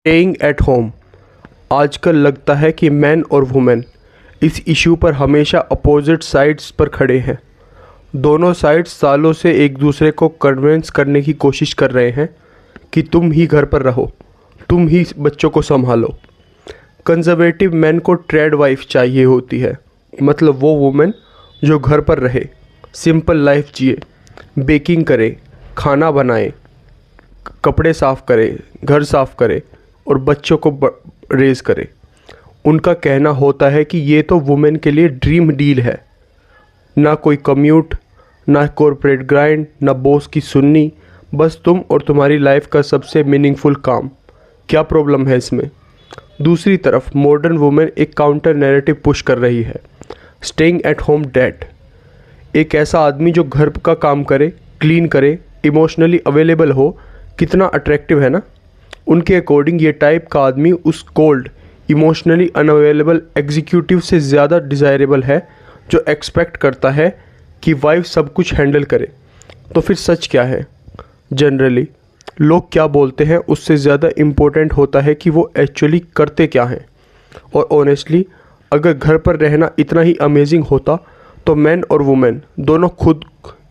Staying at home. आजकल लगता है कि मैन और वुमेन इस इशू पर हमेशा अपोजिट साइड्स पर खड़े हैं। दोनों साइड्स सालों से एक दूसरे को कन्विंस करने की कोशिश कर रहे हैं कि तुम ही घर पर रहो, तुम ही बच्चों को संभालो। कंजर्वेटिव मैन को ट्रेड वाइफ चाहिए होती है, मतलब वो वुमेन जो घर पर रहे, सिंपल लाइफ जिए, बेकिंग करे, खाना बनाए, कपड़े साफ़ करे, घर साफ़ करे और बच्चों को रेज़ करे। उनका कहना होता है कि ये तो वुमेन के लिए ड्रीम डील है, ना कोई कम्यूट, ना कॉर्पोरेट ग्राइंड, ना बॉस की सुननी, बस तुम और तुम्हारी लाइफ का सबसे मीनिंगफुल काम। क्या प्रॉब्लम है इसमें? दूसरी तरफ मॉडर्न वुमेन एक काउंटर नैरेटिव पुश कर रही है, स्टेइंग एट होम डैड। एक ऐसा आदमी जो घर का काम करे, क्लीन करे, इमोशनली अवेलेबल हो, कितना अट्रैक्टिव है ना। उनके अकॉर्डिंग ये टाइप का आदमी उस कोल्ड, इमोशनली अनअवेलेबल एग्जीक्यूटिव से ज़्यादा डिज़ायरेबल है जो एक्सपेक्ट करता है कि वाइफ सब कुछ हैंडल करे। तो फिर सच क्या है? जनरली लोग क्या बोलते हैं उससे ज़्यादा इम्पोर्टेंट होता है कि वो एक्चुअली करते क्या हैं। और ऑनेस्टली अगर घर पर रहना इतना ही अमेजिंग होता तो मैन और वुमेन दोनों खुद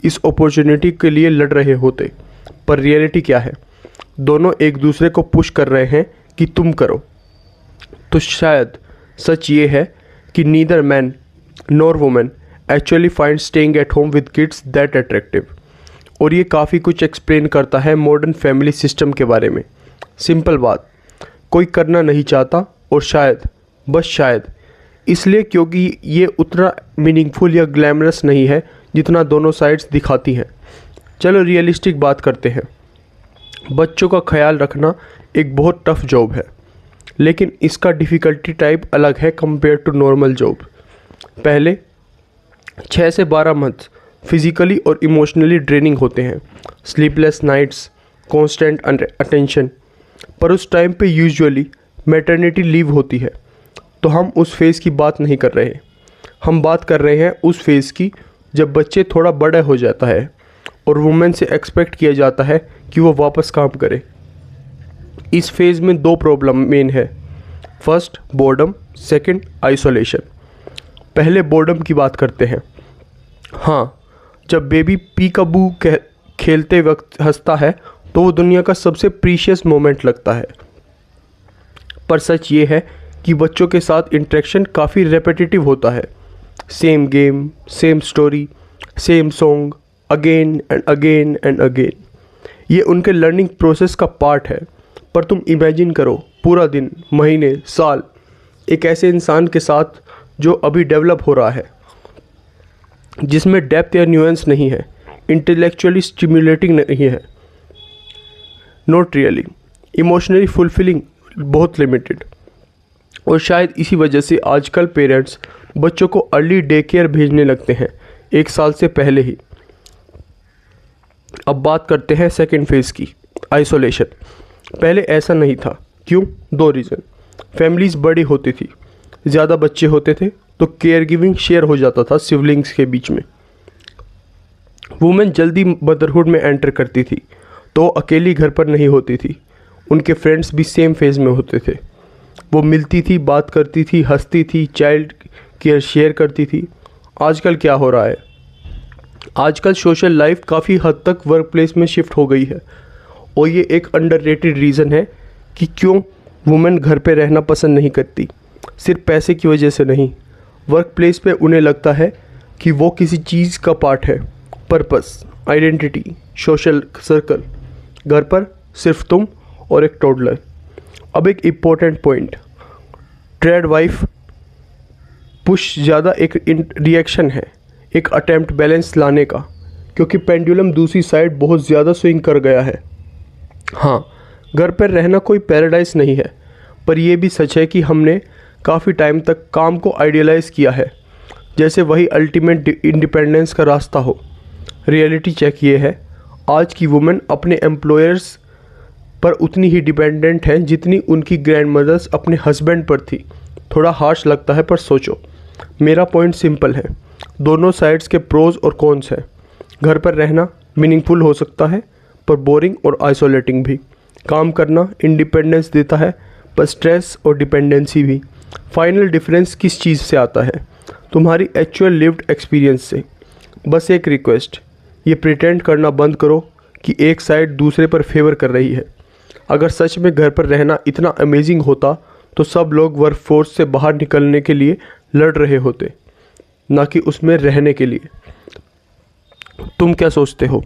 इस अपॉर्चुनिटी के लिए लड़ रहे होते। पर रियलिटी क्या है? दोनों एक दूसरे को पुश कर रहे हैं कि तुम करो। तो शायद सच ये है कि neither man nor women actually find staying at home with kids that attractive. और ये काफ़ी कुछ एक्सप्लेन करता है मॉडर्न फैमिली सिस्टम के बारे में। सिंपल बात, कोई करना नहीं चाहता और शायद, बस शायद इसलिए क्योंकि ये उतना मीनिंगफुल या ग्लैमरस नहीं है जितना दोनों साइड्स दिखाती हैं। चलो रियलिस्टिक बात करते हैं। बच्चों का ख्याल रखना एक बहुत टफ जॉब है, लेकिन इसका डिफ़िकल्टी टाइप अलग है कंपेयर टू नॉर्मल जॉब। पहले 6 से 12 मंथ फिज़िकली और इमोशनली ड्रेनिंग होते हैं, स्लीपलेस नाइट्स, कॉन्स्टेंट अटेंशन। पर उस टाइम पे यूजुअली मैटरनिटी लीव होती है। तो हम उस फेज़ की बात नहीं कर रहे, हम बात कर रहे हैं उस फेज़ की जब बच्चे थोड़ा बड़ा हो जाता है और वुमेन से एक्सपेक्ट किया जाता है कि वो वापस काम करे। इस फेज़ में 2 प्रॉब्लम मेन है। First boredom, second isolation. पहले बोर्डम की बात करते हैं। हाँ, जब बेबी पीकाबू खेलते वक्त हंसता है तो वो दुनिया का सबसे प्रीशियस मोमेंट लगता है। पर सच ये है कि बच्चों के साथ इंटरेक्शन काफ़ी रेपिटेटिव होता है। Same game, same story, same song, again and again and again. ये उनके लर्निंग प्रोसेस का पार्ट है। पर तुम इमेजिन करो पूरा दिन, महीने, साल एक ऐसे इंसान के साथ जो अभी डेवलप हो रहा है, जिसमें डेप्थ या न्यूएंस नहीं है, इंटेलेक्चुअली स्टिमुलेटिंग नहीं है, नॉट रियली, इमोशनली फुलफिलिंग, बहुत लिमिटेड। और शायद इसी वजह से आजकल पेरेंट्स बच्चों को अर्ली डे केयर भेजने लगते हैं 1 साल से पहले ही। अब बात करते हैं सेकेंड फेज़ की, आइसोलेशन। पहले ऐसा नहीं था। क्यों? 2 रीज़न। फैमिलीज़ बड़ी होती थी, ज़्यादा बच्चे होते थे तो केयर गिविंग शेयर हो जाता था सिबलिंग्स के बीच में। वुमेन जल्दी मदरहुड में एंटर करती थी तो वो अकेली घर पर नहीं होती थी, उनके फ्रेंड्स भी सेम फेज़ में होते थे। वो मिलती थी, बात करती थी, हंसती थी, चाइल्ड केयर शेयर करती थी। आजकल क्या हो रहा है? आजकल सोशल लाइफ काफ़ी हद तक वर्क प्लेस में शिफ्ट हो गई है और ये एक अंडररेटेड रीज़न है कि क्यों वुमेन घर पे रहना पसंद नहीं करती। सिर्फ पैसे की वजह से नहीं, वर्क प्लेस पे उन्हें लगता है कि वो किसी चीज़ का पार्ट है, पर्पस, आइडेंटिटी, सोशल सर्कल। घर पर सिर्फ तुम और एक टोडलर। अब एक important point, trade wife push ज़्यादा एक रिएक्शन है, एक अटेम्प्ट बैलेंस लाने का, क्योंकि पेंडुलम दूसरी साइड बहुत ज़्यादा स्विंग कर गया है। हाँ, घर पर रहना कोई पैराडाइज नहीं है, पर यह भी सच है कि हमने काफ़ी टाइम तक काम को आइडियलाइज़ किया है, जैसे वही अल्टीमेट इंडिपेंडेंस का रास्ता हो। रियलिटी चेक ये है, आज की वुमेन अपने एम्प्लॉयर्स पर उतनी ही डिपेंडेंट हैं जितनी उनकी ग्रैंड मदर्स अपने हस्बैंड पर थी। थोड़ा हार्श लगता है पर सोचो। मेरा पॉइंट सिंपल है, दोनों साइड्स के प्रोज और कॉन्स हैं। घर पर रहना मीनिंगफुल हो सकता है पर बोरिंग और आइसोलेटिंग भी। काम करना इंडिपेंडेंस देता है, पर स्ट्रेस और डिपेंडेंसी भी। फाइनल डिफरेंस किस चीज़ से आता है? तुम्हारी एक्चुअल लिव्ड एक्सपीरियंस से। बस एक रिक्वेस्ट, ये प्रिटेंड करना बंद करो कि एक साइड दूसरे पर फेवर कर रही है। अगर सच में घर पर रहना इतना अमेजिंग होता तो सब लोग वर्कफोर्स से बाहर निकलने के लिए लड़ रहे होते, ना कि उसमें रहने के लिए। तुम क्या सोचते हो?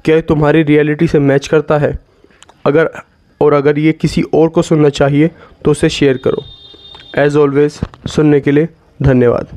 क्या ये तुम्हारी रियलिटी से मैच करता है? अगर ये किसी और को सुनना चाहिए तो उसे शेयर करो। एज ऑलवेज, सुनने के लिए धन्यवाद।